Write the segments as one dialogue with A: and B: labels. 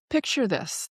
A: Picture this.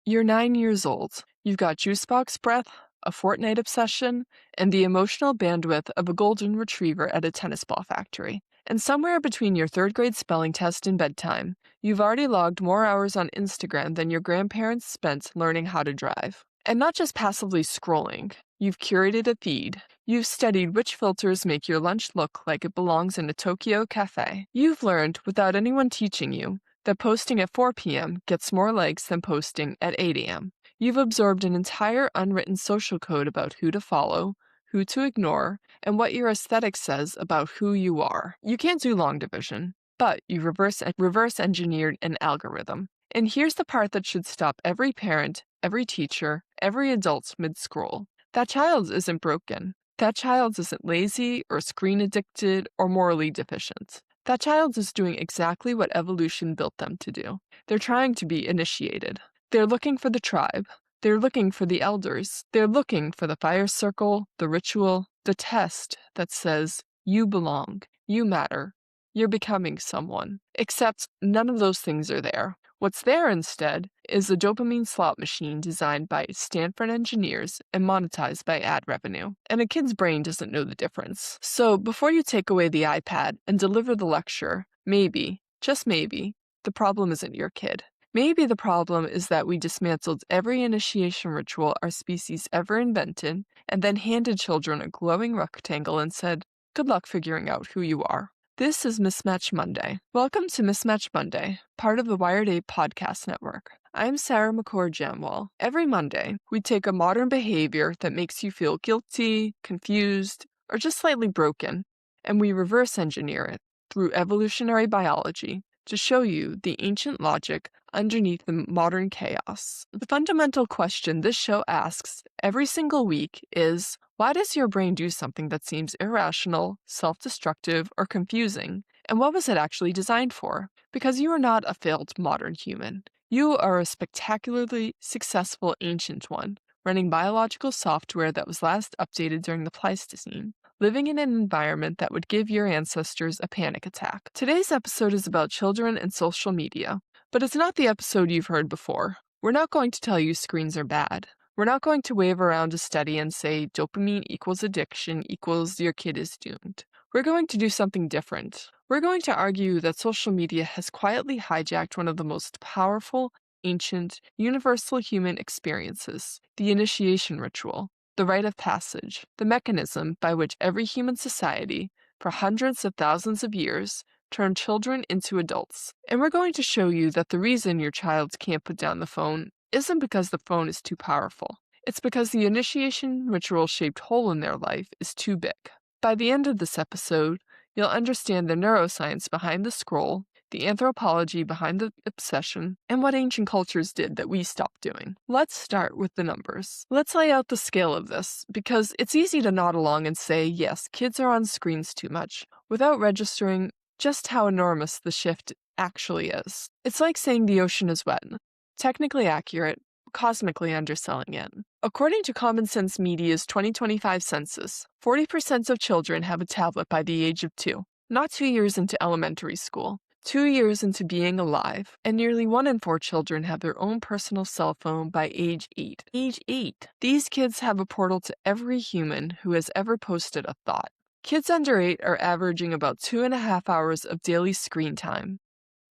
A: You're 9 years old. You've got juicebox breath, a Fortnite obsession, and the emotional bandwidth of a golden retriever at a tennis ball factory. And somewhere between your third grade spelling test and bedtime, you've already logged more hours on Instagram than your grandparents spent learning how to drive. And not just passively scrolling, you've curated a feed. You've studied which filters make your lunch look like it belongs in a Tokyo cafe. You've learned, without anyone teaching you, that posting at 4 p.m. gets more likes than posting at 8 a.m. You've absorbed an entire unwritten social code about who to follow, who to ignore, and what your aesthetic says about who you are. You can't do long division, but you reverse engineered an algorithm. And here's the part that should stop every parent, every teacher, every adult mid-scroll. That child isn't broken. That child isn't lazy or screen addicted or morally deficient. That child is doing exactly what evolution built them to do. They're trying to be initiated. They're looking for the tribe. They're looking for the elders. They're looking for the fire circle, the ritual, the test that says, you belong, you matter, you're becoming someone. Except none of those things are there. What's there instead is a dopamine slot machine designed by Stanford engineers and monetized by ad revenue. And a kid's brain doesn't know the difference. So before you take away the iPad and deliver the lecture, maybe, just maybe, the problem isn't your kid. Maybe the problem is that we dismantled every initiation ritual our species ever invented and then handed children a glowing rectangle and said, good luck figuring out who you are. This is Mismatch Monday. Welcome to Mismatch Monday, part of the Wired 8 podcast network. I'm Sarah McCord-Jamwall. Every Monday, we take a modern behavior that makes you feel guilty, confused, or just slightly broken, and we reverse engineer it through evolutionary biology to show you the ancient logic underneath the modern chaos. The fundamental question this show asks every single week is, why does your brain do something that seems irrational, self-destructive, or confusing? And what was it actually designed for? Because you are not a failed modern human. You are a spectacularly successful ancient one, running biological software that was last updated during the Pleistocene, living in an environment that would give your ancestors a panic attack. Today's episode is about children and social media, but it's not the episode you've heard before. We're not going to tell you screens are bad. We're not going to wave around a study and say dopamine equals addiction equals your kid is doomed. We're going to do something different. We're going to argue that social media has quietly hijacked one of the most powerful, ancient, universal human experiences, the initiation ritual, the rite of passage, the mechanism by which every human society, for hundreds of thousands of years, turned children into adults. And we're going to show you that the reason your child can't put down the phone isn't because the phone is too powerful. It's because the initiation ritual-shaped hole in their life is too big. By the end of this episode, you'll understand the neuroscience behind the scroll, the anthropology behind the obsession, and what ancient cultures did that we stopped doing. Let's start with the numbers. Let's lay out the scale of this, because it's easy to nod along and say, yes, kids are on screens too much, without registering just how enormous the shift actually is. It's like saying the ocean is wet. Technically accurate, cosmically underselling it. According to Common Sense Media's 2025 census, 40% of children have a tablet by the age of 2, not 2 years into elementary school, 2 years into being alive, and nearly 1 in 4 children have their own personal cell phone by age 8. Age 8! These kids have a portal to every human who has ever posted a thought. Kids under 8 are averaging about 2.5 hours of daily screen time.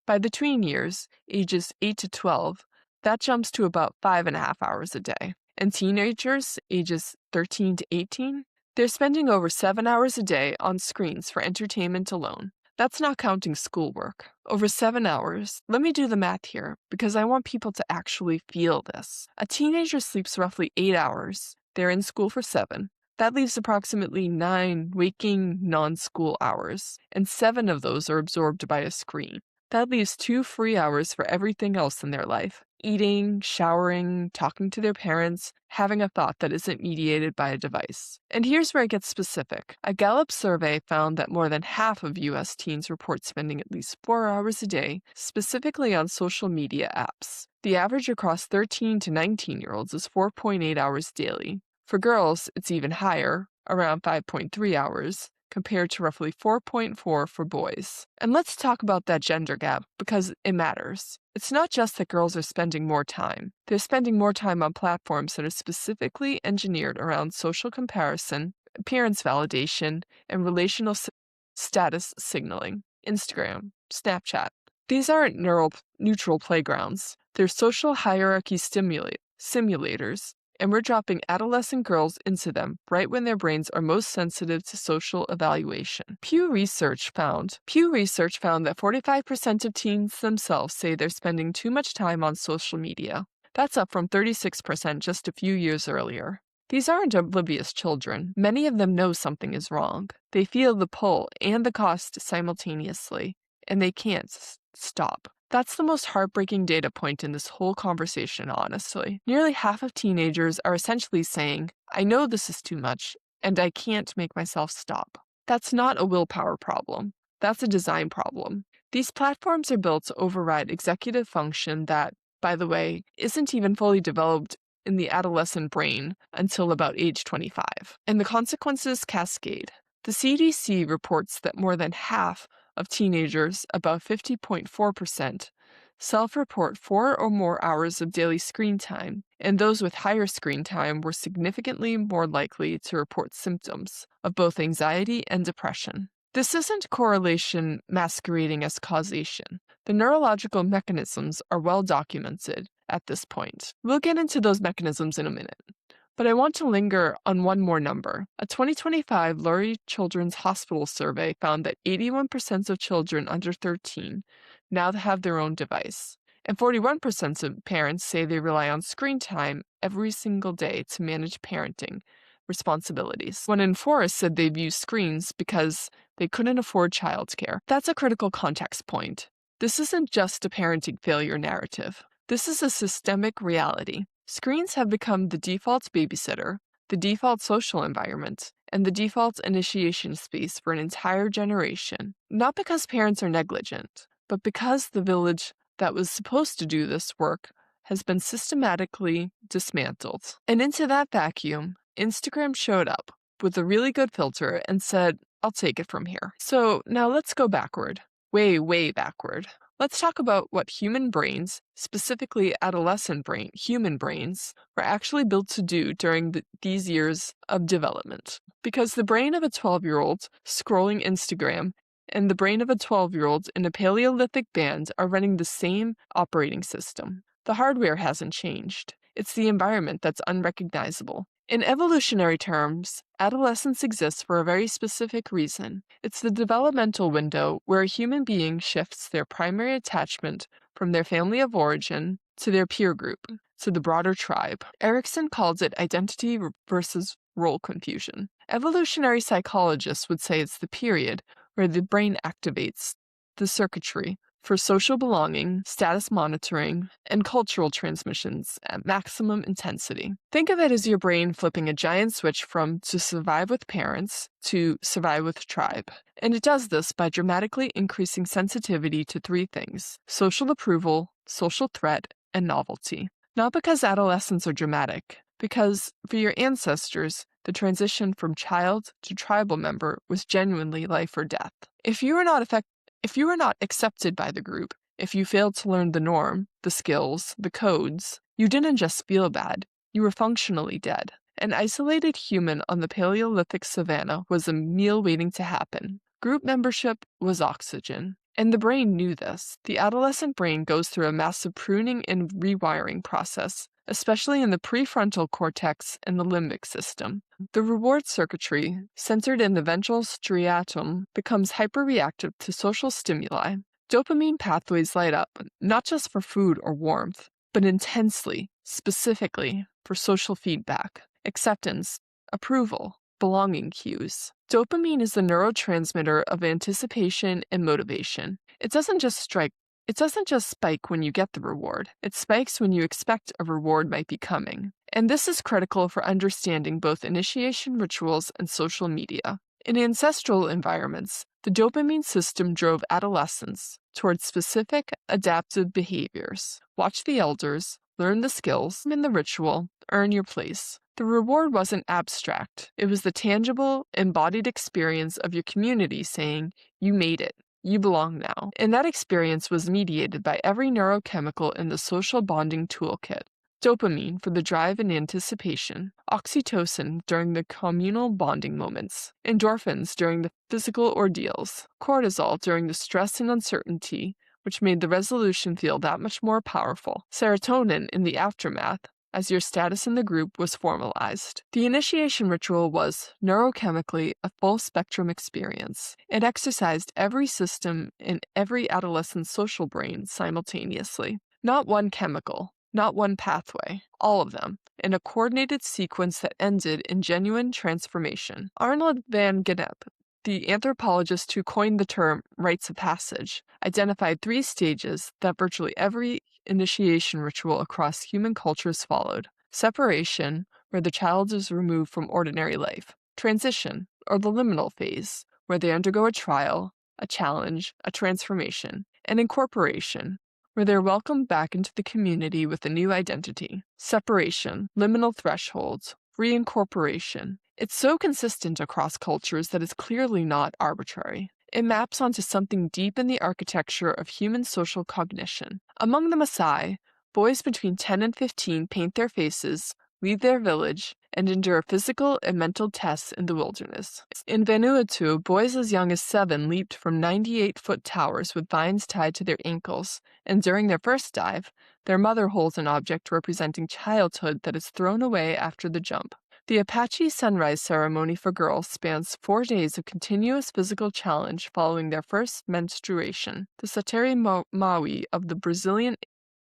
A: By the tween years, ages 8 to 12, that jumps to about 5.5 hours a day. And teenagers, ages 13 to 18, they're spending over 7 hours a day on screens for entertainment alone. That's not counting schoolwork. Over 7 hours. Let me do the math here, because I want people to actually feel this. A teenager sleeps roughly 8 hours. They're in school for 7. That leaves approximately 9 waking non-school hours, and 7 of those are absorbed by a screen. That leaves 2 free hours for everything else in their life. Eating, showering, talking to their parents, having a thought that isn't mediated by a device. And here's where it gets specific. A Gallup survey found that more than half of U.S. teens report spending at least 4 hours a day specifically on social media apps. The average across 13 to 19-year-olds is 4.8 hours daily. For girls, it's even higher, around 5.3 hours, compared to roughly 4.4 for boys. And let's talk about that gender gap because it matters. It's not just that girls are spending more time. They're spending more time on platforms that are specifically engineered around social comparison, appearance validation, and relational status signaling. Instagram, Snapchat. These aren't neutral playgrounds. They're social hierarchy simulators, and we're dropping adolescent girls into them right when their brains are most sensitive to social evaluation. Pew Research found that 45% of teens themselves say they're spending too much time on social media. That's up from 36% just a few years earlier. These aren't oblivious children. Many of them know something is wrong. They feel the pull and the cost simultaneously, and they can't stop. That's the most heartbreaking data point in this whole conversation, honestly. Nearly half of teenagers are essentially saying, I know this is too much, and I can't make myself stop. That's not a willpower problem. That's a design problem. These platforms are built to override executive function that, by the way, isn't even fully developed in the adolescent brain until about age 25. And the consequences cascade. The CDC reports that more than half of teenagers, about 50.4%, self-report 4 or more hours of daily screen time, and those with higher screen time were significantly more likely to report symptoms of both anxiety and depression. This isn't correlation masquerading as causation. The neurological mechanisms are well documented at this point. We'll get into those mechanisms in a minute. But I want to linger on one more number. A 2025 Laurie Children's Hospital survey found that 81% of children under 13 now have their own device, and 41% of parents say they rely on screen time every single day to manage parenting responsibilities. 1 in 4 said they've used screens because they couldn't afford childcare. That's a critical context point. This isn't just a parenting failure narrative. This is a systemic reality. Screens have become the default babysitter, the default social environment, and the default initiation space for an entire generation. Not because parents are negligent, but because the village that was supposed to do this work has been systematically dismantled. And into that vacuum, Instagram showed up with a really good filter and said, I'll take it from here. So now let's go backward, way backward. Let's talk about what human brains, specifically adolescent human brains, were actually built to do during these years of development. Because the brain of a 12-year-old scrolling Instagram and the brain of a 12-year-old in a paleolithic band are running the same operating system. The hardware hasn't changed. It's the environment that's unrecognizable. In evolutionary terms, adolescence exists for a very specific reason. It's the developmental window where a human being shifts their primary attachment from their family of origin to their peer group, to the broader tribe. Erickson calls it identity versus role confusion. Evolutionary psychologists would say it's the period where the brain activates the circuitry for social belonging, status monitoring, and cultural transmissions at maximum intensity. Think of it as your brain flipping a giant switch from to survive with parents to survive with tribe. And it does this by dramatically increasing sensitivity to 3 things: social approval, social threat, and novelty. Not because adolescents are dramatic, because for your ancestors, the transition from child to tribal member was genuinely life or death. If you were not accepted by the group, if you failed to learn the norm, the skills, the codes, you didn't just feel bad, you were functionally dead. An isolated human on the Paleolithic savanna was a meal waiting to happen. Group membership was oxygen. And the brain knew this. The adolescent brain goes through a massive pruning and rewiring process, especially in the prefrontal cortex and the limbic system. The reward circuitry, centered in the ventral striatum, becomes hyperreactive to social stimuli. Dopamine pathways light up, not just for food or warmth, but intensely, specifically, for social feedback, acceptance, approval, belonging cues. Dopamine is the neurotransmitter of anticipation and motivation. It doesn't just spike when you get the reward. It spikes when you expect a reward might be coming. And this is critical for understanding both initiation rituals and social media. In ancestral environments, the dopamine system drove adolescents towards specific adaptive behaviors. Watch the elders, learn the skills, in the ritual, earn your place. The reward wasn't abstract. It was the tangible, embodied experience of your community saying, you made it. You belong now. And that experience was mediated by every neurochemical in the social bonding toolkit. Dopamine for the drive and anticipation, oxytocin during the communal bonding moments, endorphins during the physical ordeals, cortisol during the stress and uncertainty, which made the resolution feel that much more powerful, serotonin in the aftermath, as your status in the group was formalized. The initiation ritual was, neurochemically, a full-spectrum experience. It exercised every system in every adolescent's social brain simultaneously. Not one chemical, not one pathway, all of them, in a coordinated sequence that ended in genuine transformation. Arnold van Gennep, the anthropologist who coined the term rites of passage, identified 3 stages that virtually every initiation ritual across human cultures followed. Separation, where the child is removed from ordinary life. Transition, or the liminal phase, where they undergo a trial, a challenge, a transformation. And incorporation, where they're welcomed back into the community with a new identity. Separation, liminal thresholds, reincorporation. It's so consistent across cultures that it's clearly not arbitrary. It maps onto something deep in the architecture of human social cognition. Among the Maasai, boys between 10 and 15 paint their faces, leave their village, and endure physical and mental tests in the wilderness. In Vanuatu, boys as young as 7 leaped from 98-foot towers with vines tied to their ankles, and during their first dive, their mother holds an object representing childhood that is thrown away after the jump. The Apache sunrise ceremony for girls spans 4 days of continuous physical challenge following their first menstruation. The Sateri Maui of the Brazilian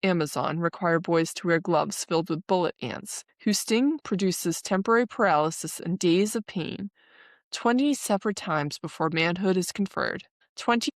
A: Amazon require boys to wear gloves filled with bullet ants, whose sting produces temporary paralysis and days of pain, 20 separate times before manhood is conferred.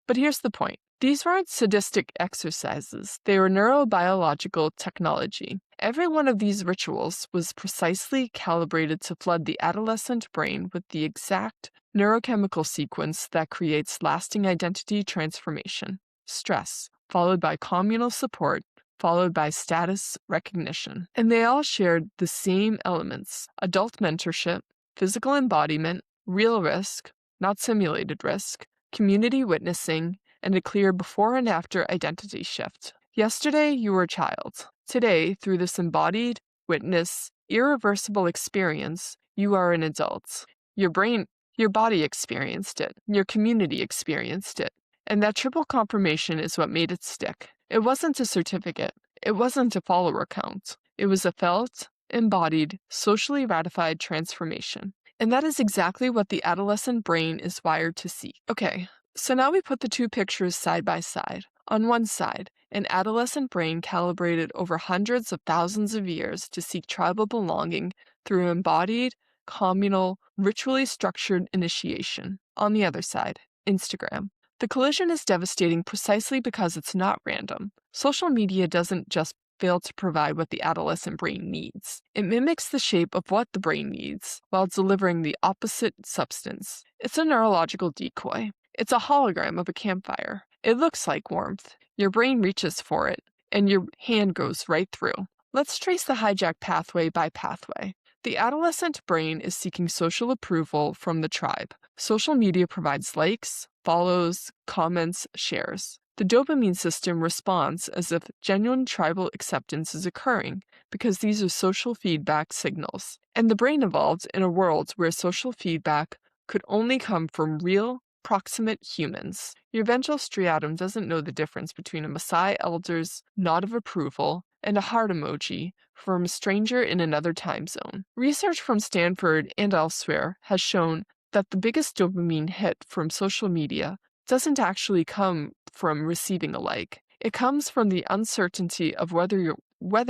A: But here's the point. These weren't sadistic exercises. They were neurobiological technology. Every one of these rituals was precisely calibrated to flood the adolescent brain with the exact neurochemical sequence that creates lasting identity transformation. Stress, followed by communal support, followed by status recognition. And they all shared the same elements: adult mentorship, physical embodiment, real risk, not simulated risk, community witnessing, and a clear before and after identity shift. Yesterday, you were a child. Today, through this embodied, witness, irreversible experience, you are an adult. Your body experienced it. Your community experienced it. And that triple confirmation is what made it stick. It wasn't a certificate. It wasn't a follower count. It was a felt, embodied, socially ratified transformation. And that is exactly what the adolescent brain is wired to seek. Okay, so now we put the 2 pictures side by side. On one side, an adolescent brain calibrated over hundreds of thousands of years to seek tribal belonging through embodied, communal, ritually structured initiation. On the other side, Instagram. The collision is devastating precisely because it's not random. Social media doesn't just fail to provide what the adolescent brain needs. It mimics the shape of what the brain needs while delivering the opposite substance. It's a neurological decoy. It's a hologram of a campfire. It looks like warmth. Your brain reaches for it, and your hand goes right through. Let's trace the hijack pathway by pathway. The adolescent brain is seeking social approval from the tribe. Social media provides likes, follows, comments, shares. The dopamine system responds as if genuine tribal acceptance is occurring because these are social feedback signals. And the brain evolved in a world where social feedback could only come from real, proximate humans. Your ventral striatum doesn't know the difference between a Maasai elder's nod of approval and a heart emoji from a stranger in another time zone. Research from Stanford and elsewhere has shown that the biggest dopamine hit from social media doesn't actually come from receiving a like. It comes from the uncertainty of whether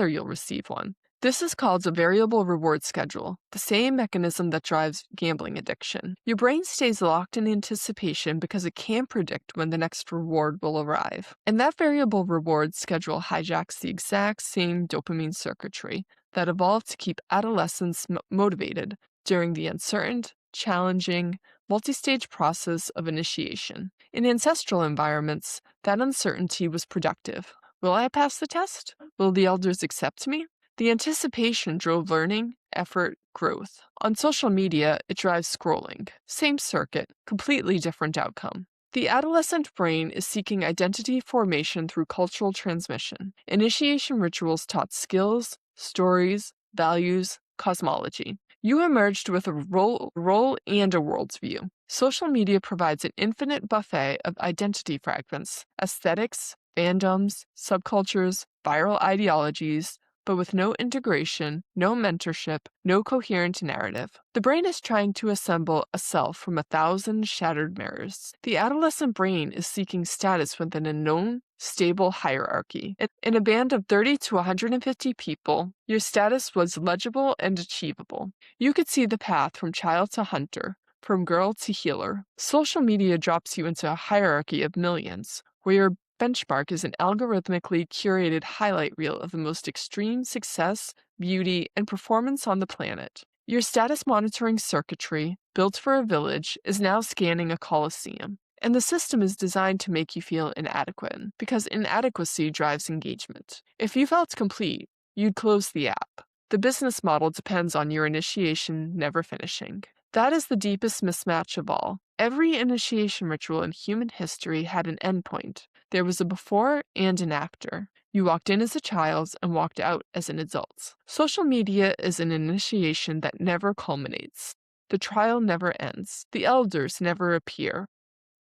A: you'll receive one. This is called a variable reward schedule, the same mechanism that drives gambling addiction. Your brain stays locked in anticipation because it can't predict when the next reward will arrive. And that variable reward schedule hijacks the exact same dopamine circuitry that evolved to keep adolescents motivated during the uncertain, challenging, multi-stage process of initiation. In ancestral environments, that uncertainty was productive. Will I pass the test? Will the elders accept me? The anticipation drove learning, effort, growth. On social media, it drives scrolling. Same circuit, completely different outcome. The adolescent brain is seeking identity formation through cultural transmission. Initiation rituals taught skills, stories, values, cosmology. You emerged with a role and a worldview. Social media provides an infinite buffet of identity fragments, aesthetics, fandoms, subcultures, viral ideologies, but with no integration, no mentorship, no coherent narrative. The brain is trying to assemble a self from 1,000 shattered mirrors. The adolescent brain is seeking status within a known, stable hierarchy. In a band of 30 to 150 people, your status was legible and achievable. You could see the path from child to hunter, from girl to healer. Social media drops you into a hierarchy of millions, where your benchmark is an algorithmically curated highlight reel of the most extreme success, beauty, and performance on the planet. Your status monitoring circuitry, built for a village, is now scanning a coliseum. And the system is designed to make you feel inadequate, because inadequacy drives engagement. If you felt complete, you'd close the app. The business model depends on your initiation never finishing. That is the deepest mismatch of all. Every initiation ritual in human history had an endpoint. There was a before and an after. You walked in as a child and walked out as an adult. Social media is an initiation that never culminates. The trial never ends. The elders never appear.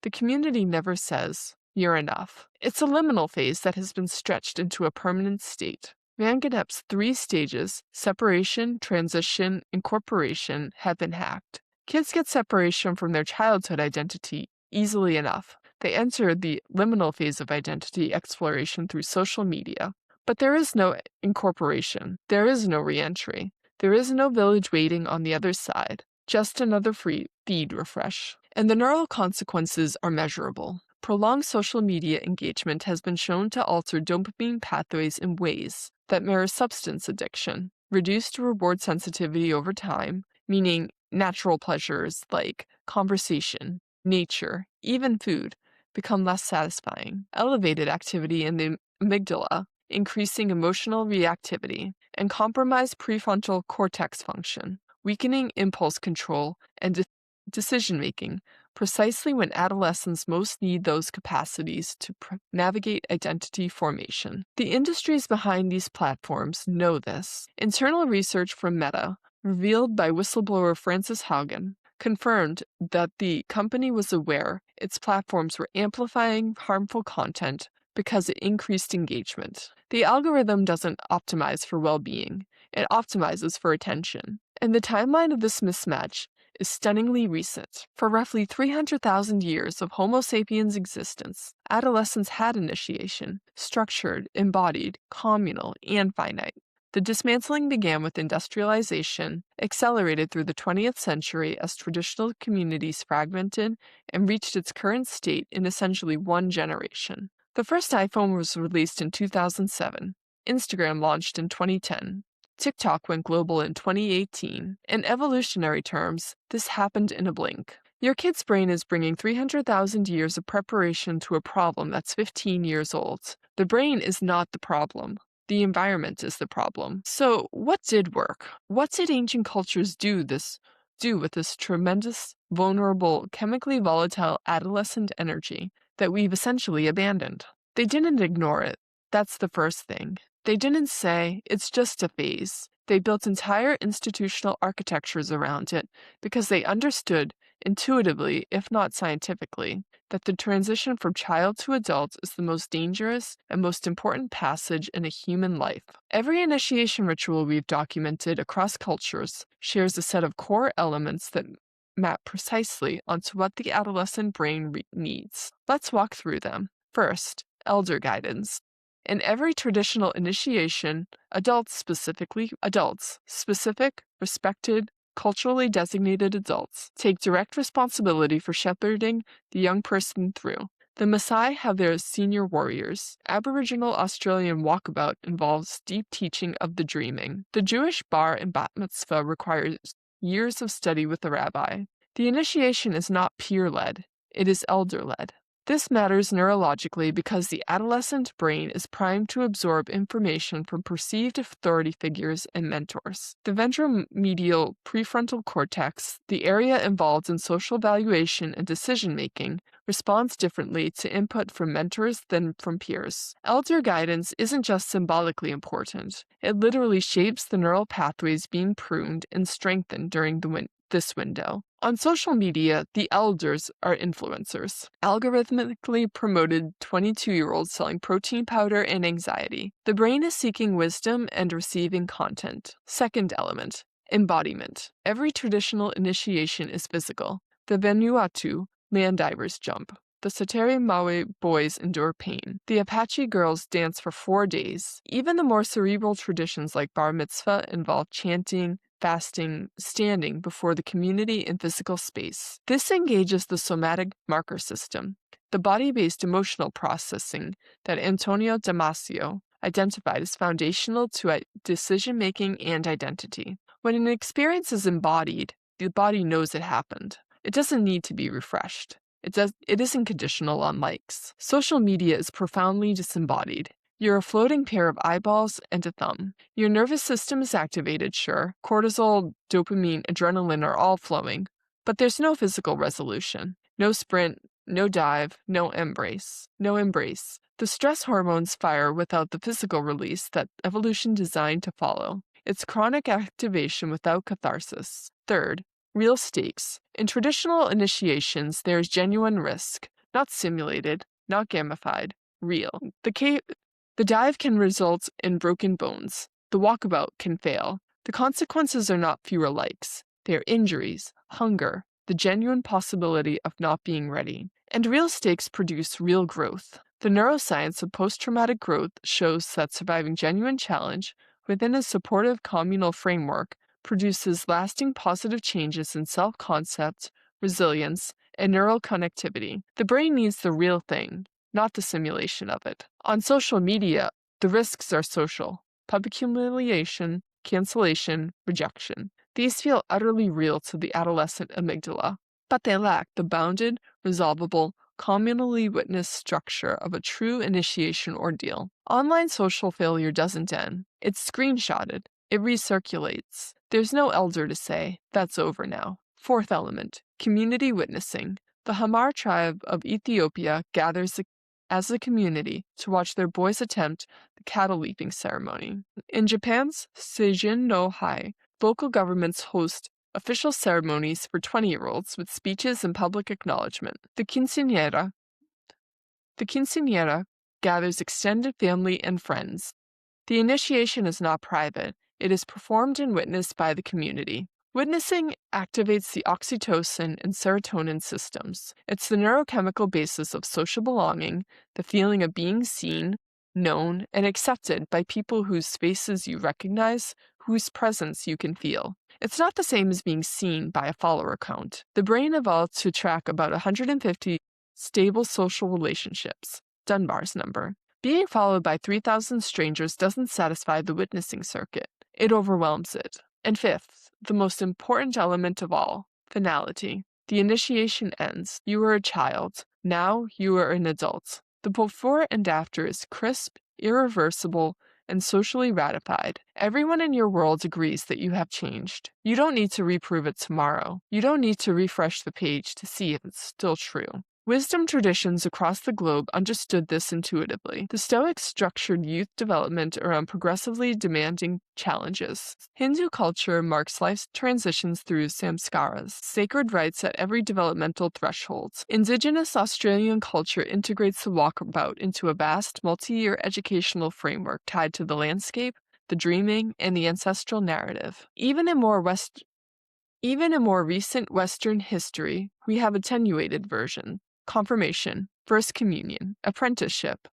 A: The community never says, "You're enough." It's a liminal phase that has been stretched into a permanent state. Van Gennep's 3 stages, separation, transition, incorporation, have been hacked. Kids get separation from their childhood identity easily enough. They enter the liminal phase of identity exploration through social media. But there is no incorporation. There is no reentry. There is no village waiting on the other side. Just another free feed refresh. And the neural consequences are measurable. Prolonged social media engagement has been shown to alter dopamine pathways in ways that mirror substance addiction. Reduced reward sensitivity over time, meaning natural pleasures like conversation, nature, even food, become less satisfying. Elevated activity in the amygdala, increasing emotional reactivity, and compromised prefrontal cortex function, weakening impulse control and decision-making, precisely when adolescents most need those capacities to navigate identity formation. The industries behind these platforms know this. Internal research from Meta, revealed by whistleblower Frances Haugen, confirmed that the company was aware its platforms were amplifying harmful content because it increased engagement. The algorithm doesn't optimize for well-being, it optimizes for attention. And the timeline of this mismatch is stunningly recent. For roughly 300,000 years of Homo sapiens' existence, adolescence had initiation, structured, embodied, communal, and finite. The dismantling began with industrialization, accelerated through the 20th century as traditional communities fragmented and reached its current state in essentially one generation. The first iPhone was released in 2007. Instagram launched in 2010. TikTok went global in 2018. In evolutionary terms, this happened in a blink. Your kid's brain is bringing 300,000 years of preparation to a problem that's 15 years old. The brain is not the problem. The environment is the problem. So, what did work? What did ancient cultures do with this tremendous, vulnerable, chemically volatile adolescent energy that we've essentially abandoned? They didn't ignore it. That's the first thing. They didn't say, it's just a phase. They built entire institutional architectures around it because they understood, intuitively, if not scientifically, that the transition from child to adult is the most dangerous and most important passage in a human life. Every initiation ritual we've documented across cultures shares a set of core elements that map precisely onto what the adolescent brain needs. Let's walk through them. First, elder guidance. In every traditional initiation, specific, respected, culturally designated adults take direct responsibility for shepherding the young person through. The Maasai have their senior warriors. Aboriginal Australian walkabout involves deep teaching of the dreaming. The Jewish bar and bat mitzvah requires years of study with the rabbi. The initiation is not peer-led, it is elder-led. This matters neurologically because the adolescent brain is primed to absorb information from perceived authority figures and mentors. The ventromedial prefrontal cortex, the area involved in social valuation and decision-making, responds differently to input from mentors than from peers. Elder guidance isn't just symbolically important. It literally shapes the neural pathways being pruned and strengthened during this window. On social media, the elders are influencers, algorithmically promoted 22-year-olds selling protein powder and anxiety. The brain is seeking wisdom and receiving content. Second element, embodiment. Every traditional initiation is physical. The Vanuatu land divers jump. The Sateri Maui boys endure pain. The Apache girls dance for 4 days. Even the more cerebral traditions like bar mitzvah involve chanting, fasting, standing before the community in physical space. This engages the somatic marker system, the body-based emotional processing that Antonio Damasio identified as foundational to decision-making and identity. When an experience is embodied, the body knows it happened. It doesn't need to be refreshed. It isn't conditional on likes. Social media is profoundly disembodied. You're a floating pair of eyeballs and a thumb. Your nervous system is activated, sure. Cortisol, dopamine, adrenaline are all flowing. But there's no physical resolution. No sprint, no dive, no embrace. No embrace. The stress hormones fire without the physical release that evolution designed to follow. It's chronic activation without catharsis. Third, real stakes. In traditional initiations, there is genuine risk. Not simulated, not gamified, real. The dive can result in broken bones. The walkabout can fail. The consequences are not fewer likes. They are injuries, hunger, the genuine possibility of not being ready. And real stakes produce real growth. The neuroscience of post-traumatic growth shows that surviving genuine challenge within a supportive communal framework produces lasting positive changes in self-concept, resilience, and neural connectivity. The brain needs the real thing, not the simulation of it. On social media, the risks are social. Public humiliation, cancellation, rejection. These feel utterly real to the adolescent amygdala, but they lack the bounded, resolvable, communally witnessed structure of a true initiation ordeal. Online social failure doesn't end. It's screenshotted. It recirculates. There's no elder to say, that's over now. Fourth element, community witnessing. The Hamar tribe of Ethiopia gathers as a community to watch their boys attempt the cattle leaping ceremony. In Japan's Seijin no Hai, local governments host official ceremonies for 20-year-olds with speeches and public acknowledgement. The quinceañera gathers extended family and friends. The initiation is not private. It is performed and witnessed by the community. Witnessing activates the oxytocin and serotonin systems. It's the neurochemical basis of social belonging, the feeling of being seen, known, and accepted by people whose faces you recognize, whose presence you can feel. It's not the same as being seen by a follower count. The brain evolved to track about 150 stable social relationships, Dunbar's number. Being followed by 3,000 strangers doesn't satisfy the witnessing circuit. It overwhelms it. And fifth, the most important element of all, finality. The initiation ends. You were a child. Now you are an adult. The before and after is crisp, irreversible, and socially ratified. Everyone in your world agrees that you have changed. You don't need to reprove it tomorrow. You don't need to refresh the page to see if it's still true. Wisdom traditions across the globe understood this intuitively. The Stoics structured youth development around progressively demanding challenges. Hindu culture marks life's transitions through samskaras, sacred rites at every developmental threshold. Indigenous Australian culture integrates the walkabout into a vast, multi-year educational framework tied to the landscape, the dreaming, and the ancestral narrative. Even in more recent Western history, we have attenuated version. Confirmation, first communion, apprenticeship,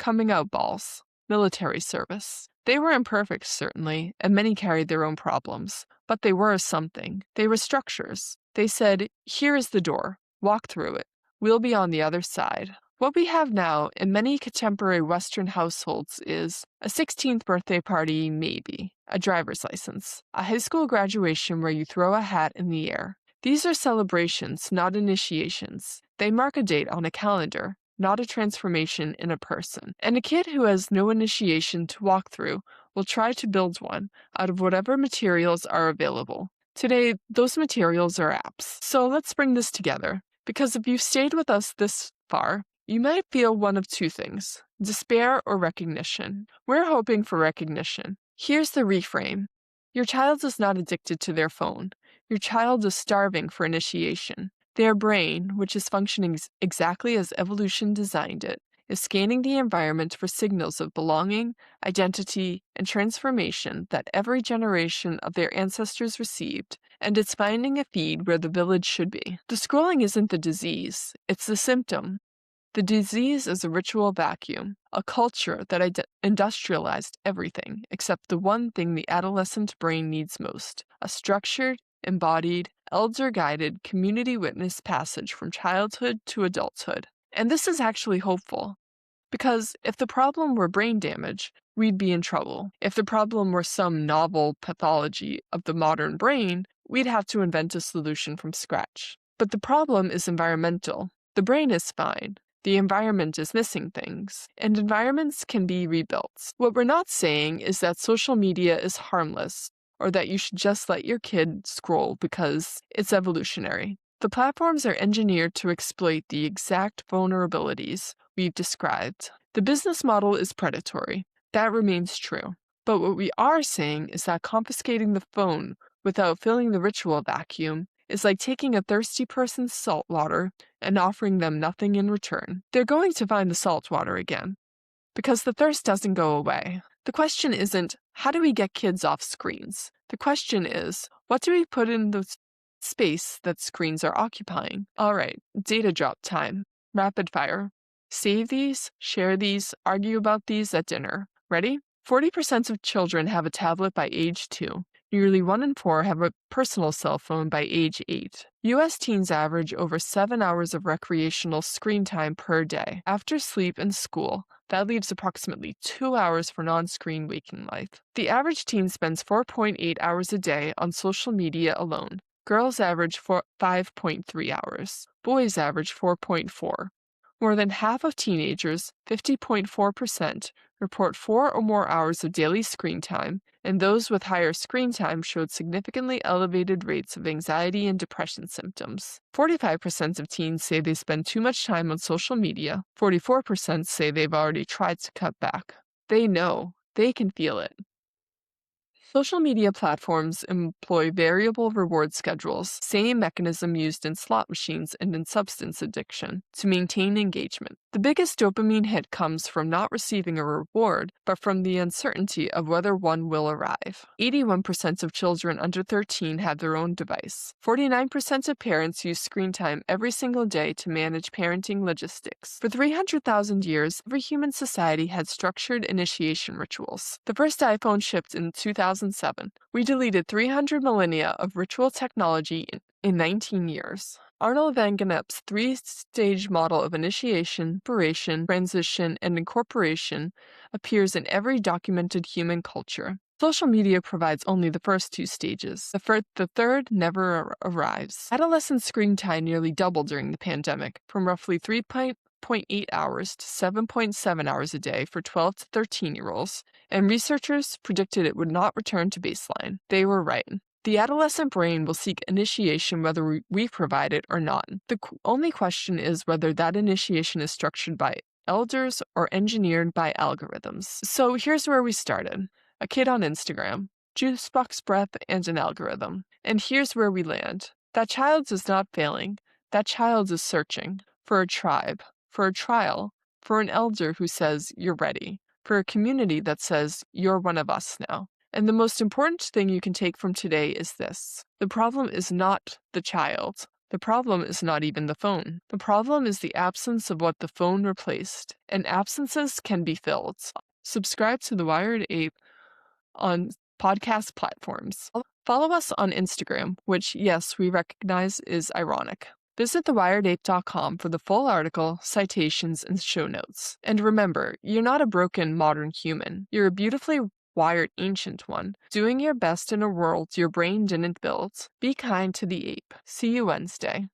A: coming out balls, military service. They were imperfect, certainly, and many carried their own problems, but they were something. They were structures. They said, here is the door, walk through it. We'll be on the other side. What we have now in many contemporary Western households is a 16th birthday party, maybe, a driver's license, a high school graduation where you throw a hat in the air. These are celebrations, not initiations. They mark a date on a calendar, not a transformation in a person. And a kid who has no initiation to walk through will try to build one out of whatever materials are available. Today, those materials are apps. So let's bring this together, because if you've stayed with us this far, you might feel one of two things: despair or recognition. We're hoping for recognition. Here's the reframe. Your child is not addicted to their phone. Your child is starving for initiation. Their brain, which is functioning exactly as evolution designed it, is scanning the environment for signals of belonging, identity, and transformation that every generation of their ancestors received, and it's finding a feed where the village should be. The scrolling isn't the disease, it's the symptom. The disease is a ritual vacuum, a culture that industrialized everything except the one thing the adolescent brain needs most: a structured, embodied, elder-guided, community-witnessed passage from childhood to adulthood. And this is actually hopeful, because if the problem were brain damage, we'd be in trouble. If the problem were some novel pathology of the modern brain, we'd have to invent a solution from scratch. But the problem is environmental. The brain is fine. The environment is missing things, and environments can be rebuilt. What we're not saying is that social media is harmless, or that you should just let your kid scroll because it's evolutionary. The platforms are engineered to exploit the exact vulnerabilities we've described. The business model is predatory. That remains true. But what we are saying is that confiscating the phone without filling the ritual vacuum is like taking a thirsty person's salt water and offering them nothing in return. They're going to find the salt water again, because the thirst doesn't go away. The question isn't, how do we get kids off screens? The question is, what do we put in the space that screens are occupying? All right, data drop time. Rapid fire. Save these, share these, argue about these at dinner. Ready? 40% of children have a tablet by age 2. Nearly 1 in 4 have a personal cell phone by age 8. U.S. teens average over 7 hours of recreational screen time per day. After sleep and school, that leaves approximately 2 hours for non-screen waking life. The average teen spends 4.8 hours a day on social media alone. Girls average 5.3 hours. Boys average 4.4. More than half of teenagers, 50.4%, report 4 or more hours of daily screen time, and those with higher screen time showed significantly elevated rates of anxiety and depression symptoms. 45% of teens say they spend too much time on social media. 44% say they've already tried to cut back. They know. They can feel it. Social media platforms employ variable reward schedules, same mechanism used in slot machines and in substance addiction, to maintain engagement. The biggest dopamine hit comes from not receiving a reward, but from the uncertainty of whether one will arrive. 81% of children under 13 have their own device. 49% of parents use screen time every single day to manage parenting logistics. For 300,000 years, every human society had structured initiation rituals. The first iPhone shipped in 2007. We deleted 300 millennia of ritual technology in 19 years. Arnold van Gennep's 3-stage model of initiation, preparation, transition, and incorporation appears in every documented human culture. Social media provides only the first 2 stages. The third never arrives. Adolescent screen time nearly doubled during the pandemic, from roughly 3.8 hours to 7.7 hours a day for 12 to 13-year-olds, and researchers predicted it would not return to baseline. They were right. The adolescent brain will seek initiation whether we provide it or not. The only question is whether that initiation is structured by elders or engineered by algorithms. So here's where we started. A kid on Instagram, juicebox breath, and an algorithm. And here's where we land. That child is not failing. That child is searching for a tribe, for a trial, for an elder who says, you're ready, for a community that says, you're one of us now. And the most important thing you can take from today is this. The problem is not the child. The problem is not even the phone. The problem is the absence of what the phone replaced. And absences can be filled. Subscribe to The Wired Ape on podcast platforms. Follow us on Instagram, which, yes, we recognize is ironic. Visit thewiredape.com for the full article, citations, and show notes. And remember, you're not a broken modern human. You're a beautifully hardwired ancient one, doing your best in a world your brain didn't build. Be kind to the ape. See you Wednesday.